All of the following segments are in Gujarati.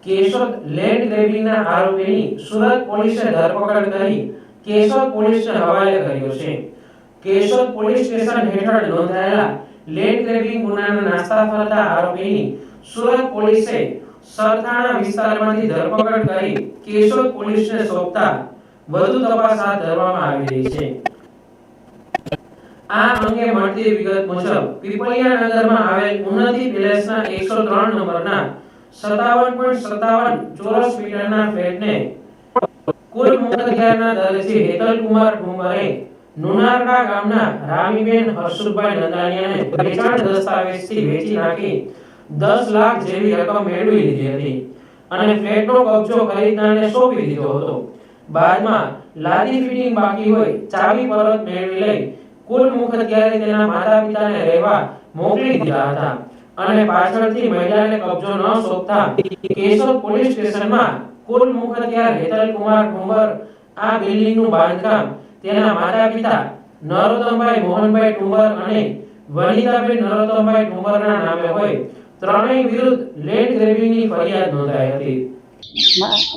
કેશોદ લેન્ડ ગ્રેબિંગના આરોપીની સુરત પોલીસે ધરપકડ કરી કેશોદ પોલીસને હવાલે કર્યો છે। કેશોદ પોલીસ સ્ટેશન હેઠળ નોંધાયેલા લેન્ડ ગ્રેબિંગ ગુનાના નાસ્તા ફરતા આરોપીની સુરત પોલીસે સરથાણા વિસ્તારમાંથી ધરપકડ કરી કેશોદ પોલીસને સોંપતા વધુ તપાસ હાથ ધરવામાં આવી રહી છે। આ અંગે મળતી વિગત મુજબ પીપળિયા નગરમાં આવેલ ઉન્નતિ પેલેસના 103 નંબરના 57.57 ચોરસ મીટરના ફ્લેટને કુલ મુખત્યારના દરજી હેતલકુમાર ઠુમરે નુનારડા ગામના રામીબેન હર્ષુભાઈ નંદાણીયાને વેચાણ દસ્તાવેજથી વેચી નાખી 10 લાખ જેવી રકમ મેળવી લીધી હતી અને ફ્લેટનો કબજો ખરીદનારને સોંપી દીધો હતો। બાદમાં લાદી ફિટિંગ બાકી હોય ચાવી પરત મેળવી લઈ કુલ મુખત્યારે તેના માતા-પિતાને રહેવા મોકલી દીધા હતા અને પાછળથી મહિલાને કબજો ન સોંપતા કેશોદ પોલીસ સ્ટેશનમાં કુલ મુખત્યાર હેતલકુમાર ઠુમર આ બિલ્ડિંગનું બાંધકામ તેના માતા-પિતા નરોત્તમભાઈ મોહનભાઈ ઠુમર અને વનિતાબેન નરોત્તમભાઈ ઠુમરના નામે હોય ત્રણેય વિરુદ્ધ લેન્ડ ગ્રેબિંગની ફરિયાદ નોંધાઈ હતી।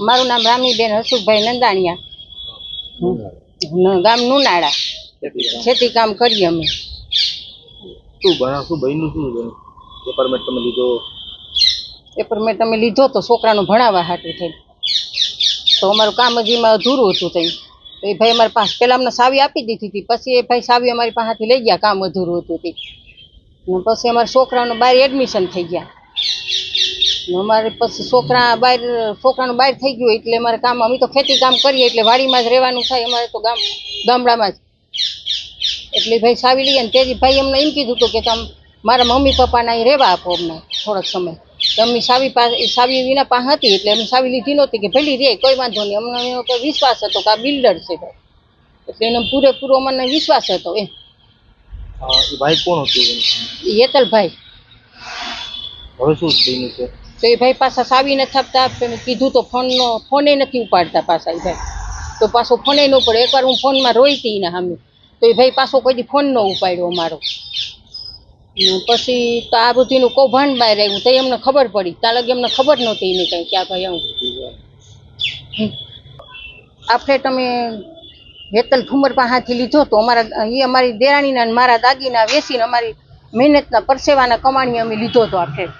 મારું નામ રામીબેન હસુભાઈ નંદાણીયા, ગામ નુનાળા, ખેતી કામ કરીએ અમે। એપાર્ટમેન્ટ તમે લીધો તો છોકરાનું ભણાવવા હાટું થઈ, તો અમારું કામ હજી એમાં અધૂરું હતું થઈ તો એ ભાઈ અમારી પાસે પહેલાં અમને સાવી આપી દીધી હતી, પછી એ ભાઈ સાવી અમારી પાસેથી લઈ ગયા, કામ અધૂરું હતું તે પછી અમારા છોકરાનું બહાર એડમિશન થઈ ગયા, અમારે પછી છોકરાનું બહાર થઈ ગયું એટલે અમારે કામ, અમે તો ખેતી કામ કરીએ એટલે વાડીમાં જ રહેવાનું થાય અમારે તો ગામડામાં જ, એટલે ભાઈ સાવી લઈએ ને તેથી ભાઈ અમને એમ કીધું હતું કે તમે મારા મમ્મી પપ્પાને અહીં રહેવા આપો અમને થોડોક સમય, તો અમની સાવી વિના પાસે હતી એટલે અમે સાવી લીધી નહોતી કે ભલી રે કોઈ વાંધો નહીં, અમને એનો કોઈ વિશ્વાસ હતો કે આ બિલ્ડર છે ભાઈ, એટલે એનો પૂરેપૂરો અમને વિશ્વાસ હતો। એ ભાઈ કોણ હતું? હેતલભાઈ। હવે શું થયું છે? તો એ ભાઈ પાછા સાવી નથી આપતા, કીધું તો ફોને નથી ઉપાડતા પાછા એ ભાઈ, તો પાછો ફોને ન પડે, એકવાર હું ફોનમાં રોઈતી ને સામે તો એ ભાઈ પાછો કોઈ ફોન ન ઉપાડ્યો અમારો, પછી તો આ બધીનું કૌભાંડ બહાર આવ્યું તો અમને ખબર પડી, ત્યાં લગી અમને ખબર નહોતી એને કંઈ કે આ ભાઈ આવું। આ ફ્લેટ અમે હેતલ ઠુમર પાસેથી લીધો તો અમારી દેરાણીના મારા દાગીના વેચીને અમારી મહેનતના પરસેવાના કમાણી અમે લીધો હતો આ ફ્લેટ,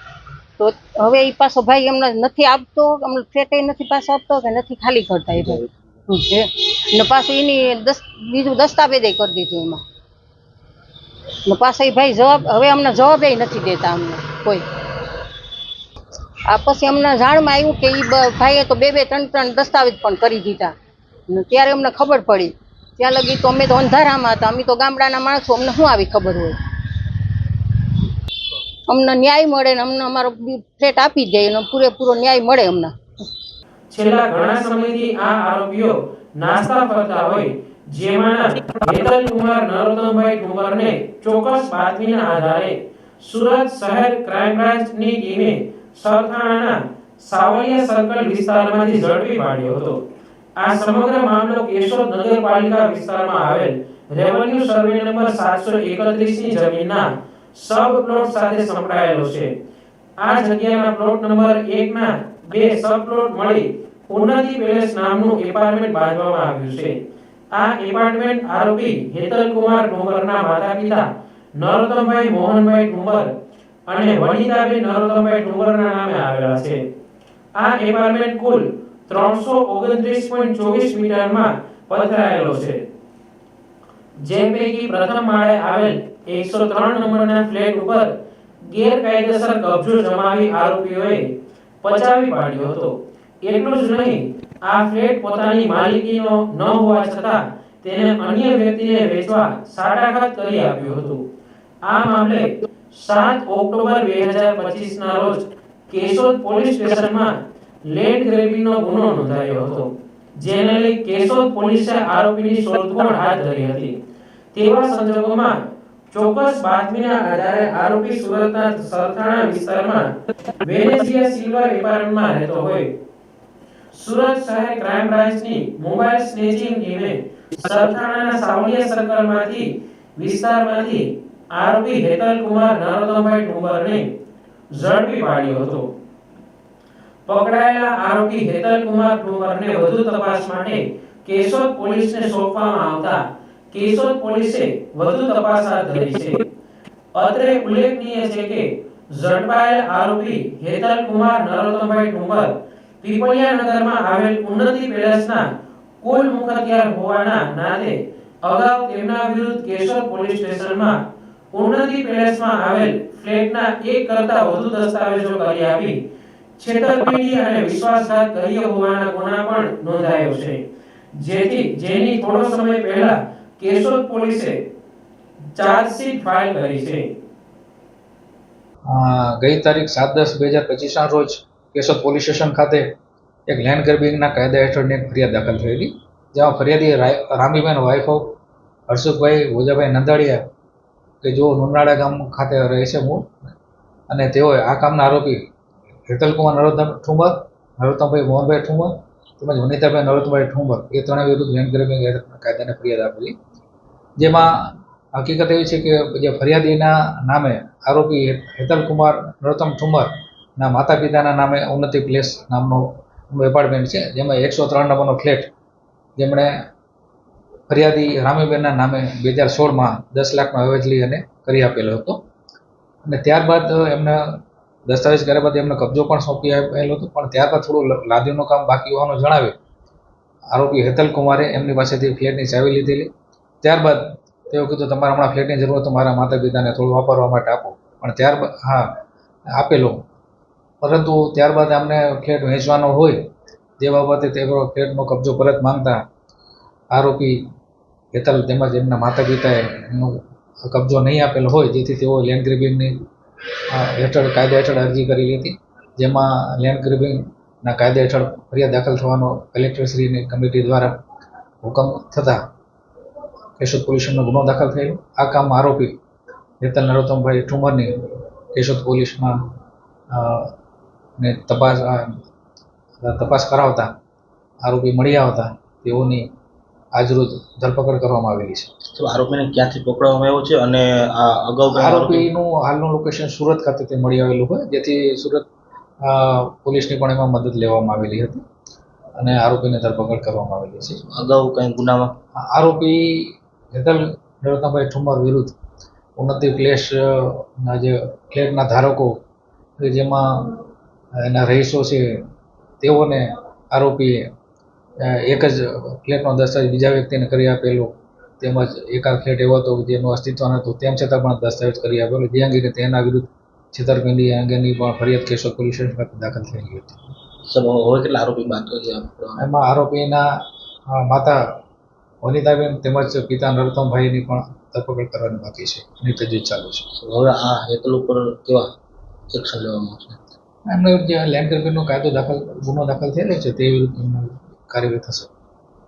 તો હવે એ પાછો ભાઈ અમને નથી આપતો, અમને ફ્લેટ નથી પાછો આપતો કે નથી ખાલી કરતા એ ભાઈ, ને પાછું એની બીજું દસ્તાવેજ કરી દીધું એમાં, ને પાછા એ ભાઈ હવે અમને જવાબ નથી દેતા અમને કોઈ। આ પછી અમને જાણમાં આવ્યું કે એ ભાઈએ તો 2-3 દસ્તાવેજ પણ કરી દીધા, ત્યારે અમને ખબર પડી, ત્યાં લગી તો અમે તો અંધારામાં હતા, અમે તો ગામડાના માણસો, અમને શું આવી ખબર હોય, અમને ન્યાય મળે ને અમને અમારો ફ્લેટ આપી દે અને પૂરેપૂરો ન્યાય મળે અમને। છેલ્લા ઘણા સમયથી આ આરોપીઓ નાસ્તા ફરતા હોય, જેમાંના હેતલકુમાર નરોત્તમભાઈ ઠુમરને ચોક્કસ બાતમીના આધારે સુરત શહેર ક્રાઇમ બ્રાન્ચની ટીમે સરથાણાના સાવલિયા સર્કલ વિસ્તારમાંથી ઝડપી પાડ્યો હતો। આ સમગ્ર મામલો કેશોદ નગરપાલિકા વિસ્તારમાં આવેલ રેવન્યુ સર્વે નંબર 731 ની જમીનના સબ પ્લોટ સાથે સંકળાયેલો છે। આ જગ્યાના પ્લોટ નંબર 1 ના 2 સબ પ્લોટ મળી ઉન્નતિ પેલેસ નામનું એપાર્ટમેન્ટ બાંધવામાં આવ્યું છે। આ એપાર્ટમેન્ટ આરોપી હેતલકુમાર ઠુમરના માતા-પિતા નરોત્તમભાઈ મોહનભાઈ ઠુમર અને વનિતાબેન નરોત્તમભાઈ ઠુમરના નામે આવેલા છે। આ એપાર્ટમેન્ટ કુલ 329.24 મીટરમાં પથરાયેલો છે, જે પૈકી પ્રથમ માળે આવેલ 103 નંબરના ફ્લેટ ઉપર ગેરકાયદેસર કબજો જમાવી આરોપીઓએ પચાવી પાડ્યો હતો। એટલું જ નહીં, આ ફ્લેટ પોતાની માલિકીનો ન હોવા છતાં તેને અન્ય વ્યક્તિને વેચવા સાડાઘાત કરી આપ્યું હતું। આ મામલે 7 ઓક્ટોબર 2025 ના રોજ કેશોદ પોલીસ સ્ટેશનમાં લેન્ડ ગ્રેબિંગનો ગુનો નોંધાયો હતો, જેને લઈ કેશોદ પોલીસે આરોપીની શોધખોળ હાથ ધરી હતી। તેવા સંજોગોમાં ચોક્કસ બાતમીના આધારે આરોપી સુરતના સરથાણા વિસ્તારમાં વેનેઝિયા સિલ્વર એપાર્ટમેન્ટમાં રહેતો હોય, સુરત શહેર ક્રાઇમ બ્રાન્ચની મોબાઈલ સ્નેચિંગ ટીમે સરથાણાના સાવલિયા સર્કલમાંથી વિસ્તારમાંથી આરોપી હેતલકુમાર નરોત્તમભાઈ ઠુમરને ઝડપી પાડ્યો હતો। પકડાયેલા આરોપી હેતલકુમાર ઠુમરને વધુ તપાસ માટે કેશોદ પોલીસને સોંપવામાં આવતા કેશોદ પોલીસે વધુ તપાસ હાથ ધરી છે. અત્રે ઉલ્લેખનીય છે કે ઝડપાયેલ આરોપી હેતલકુમાર નરોત્તમભાઈ ઠુમર પીપળિયા નગરમાં આવેલ ઉન્નતિ પેલેસના કુલ મુખત્યાર હોવાના નાતે અગાઉ તેમના વિરુદ્ધ કેશોદ પોલીસ સ્ટેશનમાં ઉન્નતિ પેલેસમાં આવેલ ફ્લેટના એક કરતા વધુ દસ્તાવેજો કરી આપી છેતરપિંડી અને વિશ્વાસઘાત કર્યો હોવાના ગુના પણ નોંધાયો છે. જેની થોડો સમય પહેલા કેશોદ પોલીસે ચાર્જશીટ ફાઇલ કરી છે. ગઈ તારીખ 7/10/2025 ના રોજ કેશોદ પોલીસ સ્ટેશન ખાતે એક લેન્ડ ગ્રેબિંગના કાયદા હેઠળની એક ફરિયાદ દાખલ થયેલી, જેમાં ફરિયાદી રામીબેન વાઇફ ઓફ હર્ષુભાઈ ભોજાભાઈ નંદાળિયા કે જેઓ નુનાળા ગામ ખાતે રહે છે મૂળ, અને તેઓએ આ કામના આરોપી હેતલકુમાર ઠુમર, નરોત્તમભાઈ મોહનભાઈ ઠુમર તેમજ વનિતાભાઈ નરોત્તમભાઈ ઠુમર એ ત્રણેય વિરુદ્ધ લેન્ડ ગ્રેબિંગ કાયદાની ફરિયાદ આપેલી. જેમાં હકીકત એવી છે કે જે ફરિયાદીના નામે આરોપી હેતલકુમાર નરોત્તમ ઠુમરના માતા પિતાના નામે ઉન્નતિ પ્લેસ નામનો એપાર્ટમેન્ટ છે, જેમાં 103 નંબરનો ફ્લેટ જેમણે ફરિયાદી રામીબેનના નામે 2016માં 10 લાખનો અવેજ લઈ અને કરી આપેલો હતો. અને ત્યારબાદ એમને દસ્તાવેજ કર્યા બાદ એમને કબજો પણ સોંપી આપેલો હતો, પણ ત્યારબાદ થોડું લાદીનું કામ બાકી હોવાનું જણાવે આરોપી હેતલકુમારે એમની પાસેથી ફ્લેટની ચાવી લીધેલી. ત્યારબાદ તેઓ કીધું તમારે હમણાં ફ્લેટની જરૂર તો મારા માતા પિતાને થોડું વાપરવા માટે આપો, પણ ત્યારબાદ આપેલો, પરંતુ ત્યારબાદ અમને ફ્લેટ વેચવાનો હોય જે બાબતે તેઓ ફ્લેટનો કબજો પરત માંગતા આરોપી હેતલ તેમજ એમના માતા પિતાએ એમનો કબજો નહીં આપેલો હોય, જેથી તેઓ લેન્ડ ગ્રેબિંગની હેઠળ કાયદા હેઠળ અરજી કરેલી હતી. જેમાં લેન્ડ ગ્રેબિંગના કાયદા હેઠળ ફરિયાદ દાખલ થવાનો કલેક્ટરશ્રીની કમિટી દ્વારા હુકમ થતાં કેશોદ પોલીસનો ગુનો દાખલ થયેલો. આ કામ આરોપી હેતલ નરોત્તમભાઈ ઠુમરની કેશોદ પોલીસમાં ને તપાસ કરાવતા આરોપી મળી આવતા તેઓની આજરોજ ધરપકડ કરવામાં આવેલી છે. આરોપીને ક્યાંથી પકડવામાં આવ્યો છે અને આ અગાઉ આરોપીનું હાલનું લોકેશન સુરત ખાતેથી મળી આવેલું હોય, જેથી સુરત પોલીસની પણ એમાં મદદ લેવામાં આવેલી હતી અને આરોપીને ધરપકડ કરવામાં આવેલી છે. અગાઉ કંઈ ગુનામાં આરોપી હેતલ નરોત્તમભાઈ ઠુમર વિરુદ્ધ ઉન્નતિ પ્લેસના જે ફ્લેટના ધારકો જેમાં એના રહીશો છે તેઓને આરોપીએ એક જ ફ્લેટનો દસ્તાવેજ બીજા વ્યક્તિને કરી આપેલો, તેમજ એકાદ ફ્લેટ એવો હતો જેનું અસ્તિત્વ નહોતું તેમ છતાં પણ દસ્તાવેજ કરી આપેલો, જે અંગે તેના વિરુદ્ધ છેતરપિંડી અંગેની પણ ફરિયાદ કેશોદ પોલીસ સ્ટેશન ખાતે દાખલ થયેલી હતી. હવે કેટલા આરોપી બાકી છે? એમાં આરોપીના માતા વનિતાબેન તેમજ પિતા નરોત્તમભાઈની પણ ધરપકડ કરવાની બાકી છે, એની તજવીજ ચાલુ છે. હવે આ હેતલ ઉપર કેવા એક્શન લેવામાં આવશે? એમનો જે લેન્ડ ગ્રેબિંગનો ગુનો દાખલ થયેલો છે તે વિરુદ્ધ કાર્યવાહી થશે.